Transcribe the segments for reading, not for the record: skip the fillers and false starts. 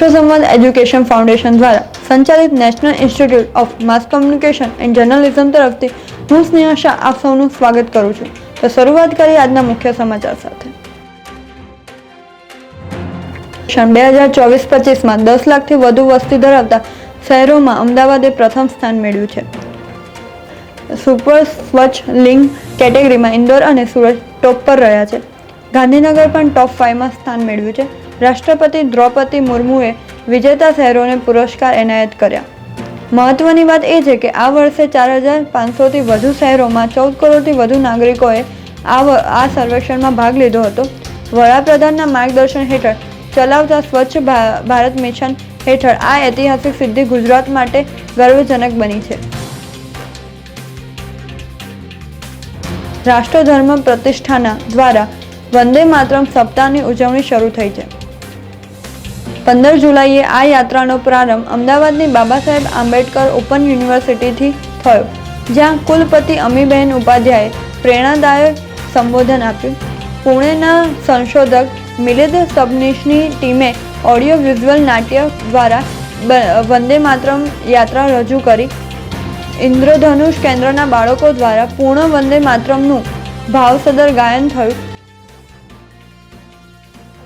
વિશ્વ સંવાદ education foundation દ્વારા સંચાલિત national institute of mass communication and journalism તરફથી હું સ્નેહા શાહ આપ સૌનું સ્વાગત કરું છું. તો શરૂઆત કરીએ આજના મુખ્ય સમાચાર સાથે. 2024-25માં 10 લાખથી વધુ વસ્તી ધરાવતા શહેરોમાં અમદાવાદે પ્રથમ સ્થાન મેળવ્યું છે. સુપર સ્વચ્છ લિંગ કેટેગરીમાં ઇન્દોર અને સુરત ટોપ પર રહ્યા છે. ગાંધીનગર પણ ટોપ 5માં સ્થાન મેળવ્યું છે. રાષ્ટ્રપતિ દ્રૌપદી મુર્મુએ વિજેતા શહેરોને પુરસ્કાર એનાયત કર્યા. મહત્વની વાત એ છે કે આ વર્ષે 4,500થી વધુ શહેરોમાં 14 કરોડથી વધુ નાગરિકોએ આ સર્વેક્ષણમાં ભાગ લીધો હતો. વડાપ્રધાનના માર્ગદર્શન હેઠળ ચલાવતા સ્વચ્છ ભારત મિશન હેઠળ આ ઐતિહાસિક સિદ્ધિ ગુજરાત માટે ગર્વજનક બની છે. રાષ્ટ્રધર્મ પ્રતિષ્ઠાના દ્વારા વંદે માતરમ સપ્તાહની ઉજવણી શરૂ થઈ છે. 15 જુલાઈએ આ યાત્રાનો પ્રારંભ અમદાવાદની બાબા સાહેબ આંબેડકર ઓપન યુનિવર્સિટીથી થયો, જ્યાં કુલપતિ અમીબહેન ઉપાધ્યાયે પ્રેરણાદાયક સંબોધન આપ્યું. પુણેના સંશોધક મિલિંદ સબનીશની ટીમે ઓડિયો વિઝ્યુઅલ નાટ્ય દ્વારા વંદે માતરમ યાત્રા રજૂ કરી. ઇન્દ્રધનુષ કેન્દ્રના બાળકો દ્વારા પૂર્ણ વંદે માતરમનું ભાવસદર ગાયન થયું.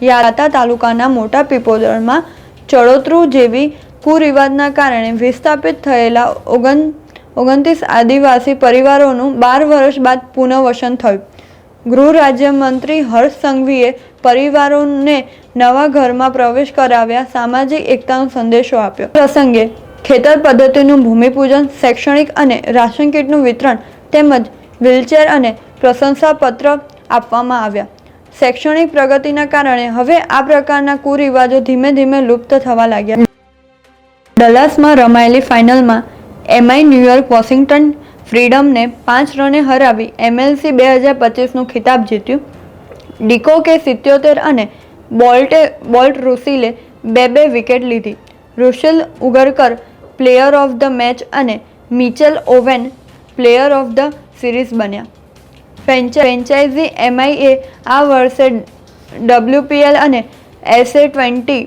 યાત્રા તાલુકાના મોટા પીપોદરમાં ચડોતરું જેવી કુરિવાજના કારણે વિસ્થાપિત થયેલા 29 આદિવાસી પરિવારોનું 12 વર્ષ બાદ પુનર્વસન થયું. ગૃહ રાજ્યમંત્રી હર્ષ સંઘવીએ પરિવારોને નવા ઘરમાં પ્રવેશ કરાવ્યા, સામાજિક એકતાનો સંદેશો આપ્યો. પ્રસંગે ખેતર પદ્ધતિનું ભૂમિપૂજન, શૈક્ષણિક અને રાશન કીટનું વિતરણ તેમજ વ્હીલચેર અને પ્રશંસાપત્ર આપવામાં આવ્યા. શૈક્ષણિક પ્રગતિના કારણે હવે આ પ્રકારના કુરિવાજો ધીમે ધીમે લુપ્ત થવા લાગ્યા. ડલાસમાં રમાયેલી ફાઇનલમાં એમઆઈ ન્યૂયોર્ક વોશિંગ્ટન ફ્રીડમને 5 રને હરાવી એમએલસી 2025નું ખિતાબ જીત્યું. ડિકોકે 77 અને બોલ્ટ રૂસીલે 2 વિકેટ લીધી. રૂશિલ ઉગરકર પ્લેયર ઓફ ધ મેચ અને Mitchell oven player of the series બન્યા. ફ્રેન્ચાઇઝી એમઆઈએ આ વર્ષે WPL અને SA-20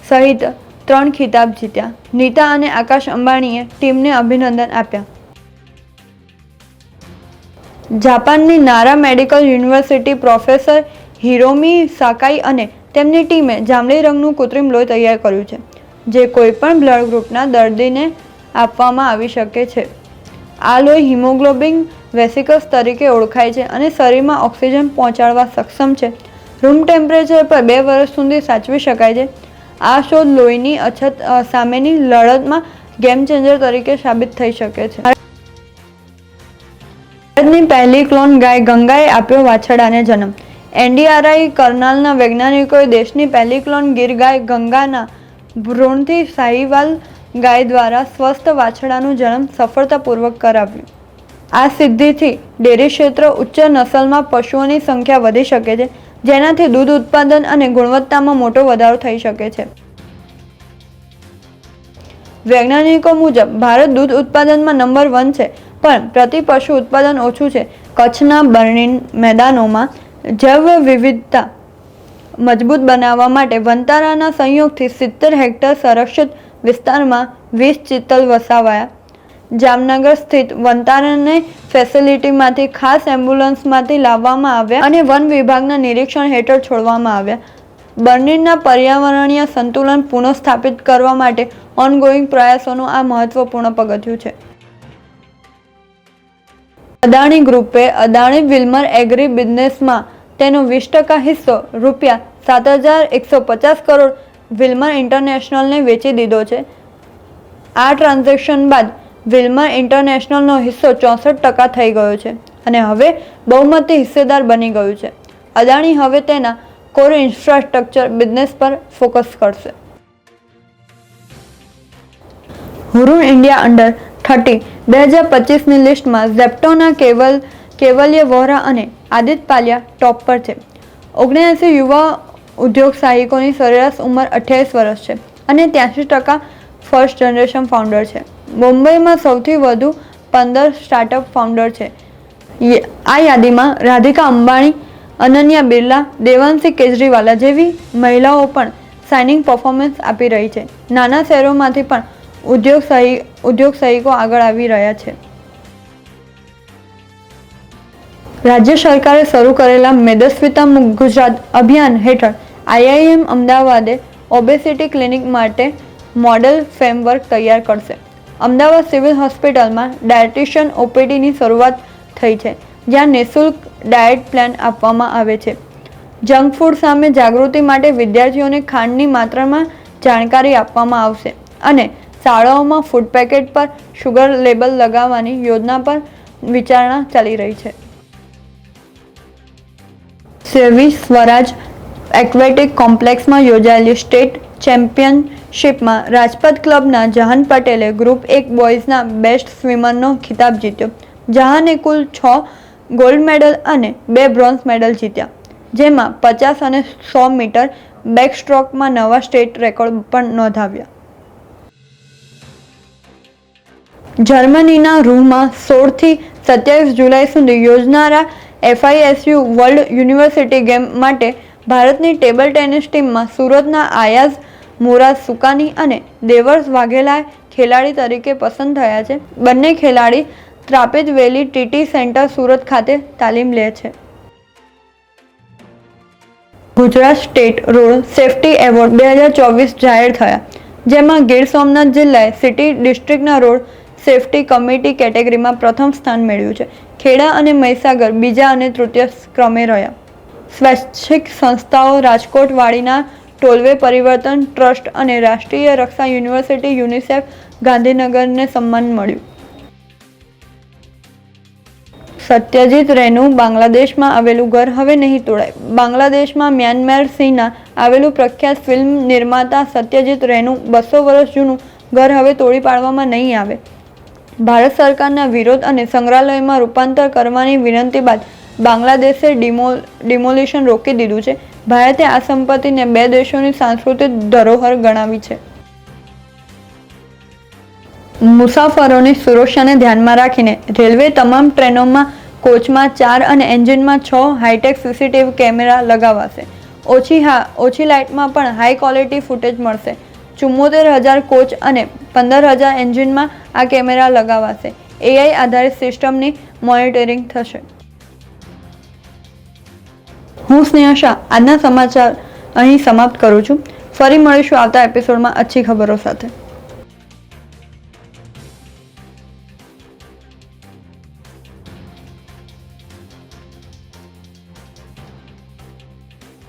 સહિત 3 ખિતાબ જીત્યા. નીતા અને આકાશ અંબાણીએ ટીમને અભિનંદન આપ્યા. જાપાનની નારા મેડિકલ યુનિવર્સિટી પ્રોફેસર હિરોમી સાકાઈ અને તેમની ટીમે જાંબલી રંગનું કૃત્રિમ લોહી તૈયાર કર્યું છે, જે કોઈપણ બ્લડ ગ્રુપના દર્દીને આપવામાં આવી શકે છે. આ લોહી હિમોગ્લોબિન વેસિકલ્સ તરીકે ઓળખાય છે અને શરીરમાં ઓક્સિજન પહોંચાડવા સક્ષમ છે. રૂમ ટેમ્પરેચર પર 2 વર્ષ સુધી સાચવી શકાય છે. આ શોધ લોહીની અછત સામેની લડતમાં ગેમ ચેન્જર તરીકે સાબિત થઈ શકે છે. ભારતની પહેલી ક્લોન ગાય ગંગાએ આપ્યો વાછરડાને જન્મ. NDRI કરનાલના વૈજ્ઞાનિકોએ દેશની પહેલી ક્લોન ગીર ગાય ગંગાના ભ્રૂણથી સાહીવાલ ગાય દ્વારા સ્વસ્થ વાછરડાનું જન્મ સફળતાપૂર્વક કરાવ્યું. આ સિદ્ધિથી ડેરી ક્ષેત્ર ઉચ્ચ નસલમાં પશુઓની સંખ્યા વધી શકે છે, જેનાથી દૂધ ઉત્પાદન અને ગુણવત્તામાં મોટો વધારો થઈ શકે છે. વૈજ્ઞાનિકો મુજબ ભારત દૂધ ઉત્પાદનમાં નંબર 1 છે, પણ પ્રતિ પશુ ઉત્પાદન ઓછું છે. કચ્છના બર્નિન મેદાનોમાં જૈવ વિવિધતા મજબૂત બનાવવા માટે વનતારાના સંયોગથી 70 હેક્ટર સંરક્ષિત વિસ્તારમાં 20 ચિત્તલ વસાવાયા. જામનગર સ્થિત વનતારાને ફેસિલિટીમાંથી ખાસ એમ્બ્યુલન્સમાંથી લાવવામાં આવ્યા અને વન વિભાગના નિરીક્ષણ હેઠળ છોડવામાં આવ્યા. બર્નિનના પર્યાવરણીય સંતુલન પુનઃસ્થાપિત કરવા માટે ઓનગોઈંગ પ્રયાસોનું આ મહત્વપૂર્ણ પગથિયું છે. અદાણી ગ્રુપે અદાણી વિલ્મર એગ્રી બિઝનેસમાં તેનો 20% હિસ્સો ₹7,150 કરોડ વિલ્મર ઇન્ટરનેશનલને વેચી દીધો છે. આ ટ્રાન્ઝેક્શન બાદ વિલ્મર ઇન્ટરનેશનલનો હિસ્સો 64% થઈ ગયો છે અને હવે બહુમતી હિસ્સેદાર બની ગયું છે. અદાણી હવે તેના કોર ઇન્ફ્રાસ્ટ્રક્ચર બિઝનેસ પર ફોકસ કરશે. હુરુન ઇન્ડિયા અંડર 30 2025ની લિસ્ટમાં ઝેપ્ટોના કેવલ્ય વોહરા અને આદિત્ય પાલિયા ટોપ પર છે. 79 યુવા ઉદ્યોગ સાહસિકોની સરેરાશ ઉંમર 28 વર્ષ છે અને 83% ફર્સ્ટ જનરેશન ફાઉન્ડર છે. મુંબઈમાં સૌથી વધુ 15 સ્ટાર્ટઅપ ફાઉન્ડર છે. આ યાદીમાં રાધિકા અંબાણી, અનન્યા બિરલા, દેવાંશી કેજરીવાલા જેવી મહિલાઓ પણ શાઇનિંગ પરફોર્મન્સ આપી રહી છે. નાના શહેરોમાંથી પણ ઉદ્યોગસાહસિકો આગળ આવી રહ્યા છે. રાજ્ય સરકારે શરૂ કરેલા મેદસ્વીતા મુક્ત ગુજરાત અભિયાન હેઠળ આઈઆઈએમ અમદાવાદે ઓબેસિટી ક્લિનિક માટે મોડેલ ફ્રેમવર્ક તૈયાર કરશે. અમદાવાદ સિવિલ હોસ્પિટલમાં ડાયટિશિયન ઓપીડીની શરૂઆત થઈ છે, જ્યાં નિઃશુલ્ક ડાયટ પ્લાન આપવામાં આવે છે. જંક ફૂડ સામે જાગૃતિ માટે વિદ્યાર્થીઓને ખાંડની માત્રામાં જાણકારી આપવામાં આવશે અને શાળાઓમાં ફૂડ પેકેટ પર શુગર લેબલ લગાવવાની યોજના પર વિચારણા ચાલી રહી છે. સેવી સ્વરાજ એક્વેટિક કોમ્પ્લેક્સમાં યોજાયેલી સ્ટેટ ચેમ્પિયનશિપમાં રાજપથ ક્લબના જહાન પટેલે ગ્રુપ 1 બોયઝના બેસ્ટ સ્વિમરનો ખિતાબ જીત્યો. જહાને કુલ 6 ગોલ્ડ મેડલ અને 2 બ્રોન્ઝ મેડલ જીત્યા, જેમાં 50 અને 100 મીટર બેકસ્ટ્રોકમાં નવા સ્ટેટ રેકોર્ડ પણ નોંધાવ્યા. જર્મનીના રૂહમાં 16 થી 27 જુલાઈ સુધી યોજાનારા FISU વર્લ્ડ યુનિવર્સિટી ગેમ માટે ભારતની ટેબલ ટેનિસ ટીમમાં સુરતના આયાઝ મુરાદ સુકાની અને દેવર્ષ વાઘેલા ખેલાડી તરીકે પસંદ થયા છે. બંને ખેલાડી ત્રાપિત વેલી ટીટી સેન્ટર સુરત ખાતે તાલીમ લે છે. Gujarat state road safety award 2024 જાહેર થયા, જેમાં ગીર સોમનાથ જિલ્લાએ સિટી ડિસ્ટ્રિક્ટના રોડ સેફટી કમિટી કેટેગરીમાં પ્રથમ સ્થાન મેળવ્યું છે. ખેડા અને મહીસાગર બીજા અને તૃતીય ક્રમે રહ્યા. સ્વૈચ્છિક સંસ્થાઓ રાજકોટ વાડીના ટોલવે પરિવર્તન ટ્રસ્ટ અને રાષ્ટ્રીય રક્ષા યુનિવર્સિટી યુનિસેફ ગાંધીનગરને સન્માન મળ્યું. સત્યજીત રેનું બાંગ્લાદેશમાં આવેલું ઘર હવે નહીં તોડાય. બાંગ્લાદેશમાં મ્યાનમાર સીના આવેલું પ્રખ્યાત ફિલ્મ નિર્માતા સત્યજીત રેનું 200 વર્ષ જૂનું ઘર હવે તોડી પાડવામાં નહીં આવે. ભારત સરકારના વિરોધ અને સંગ્રહાલયમાં રૂપાંતર કરવાની વિનંતી બાદ બાંગ્લાદેશે ડિમોલિશન રોકી દીધું છે. ભારતે આ સંપત્તિને 2 દેશોની સાંસ્કૃતિક ધરોહર ગણાવી છે. મુસાફરોની સુરક્ષાને ધ્યાનમાં રાખીને રેલવે તમામ ટ્રેનોમાં કોચમાં 4 અને એન્જિનમાં 6 હાઈટેક સીસીટીવી કેમેરા લગાવાશે. ઓછી લાઇટમાં પણ હાઈ ક્વોલિટી ફૂટેજ મળશે. 74,000 કોચ અને 15,000 એન્જિનમાં આ કેમેરા લગાવાશે. AI આધારિત સિસ્ટમની મોનિટરિંગ થશે. હું સ્નેહા શાહ આજના સમાચાર અહીં સમાપ્ત કરું છું. ફરી મળીશું આવતા એપિસોડમાં अच्छी ખબરો સાથે.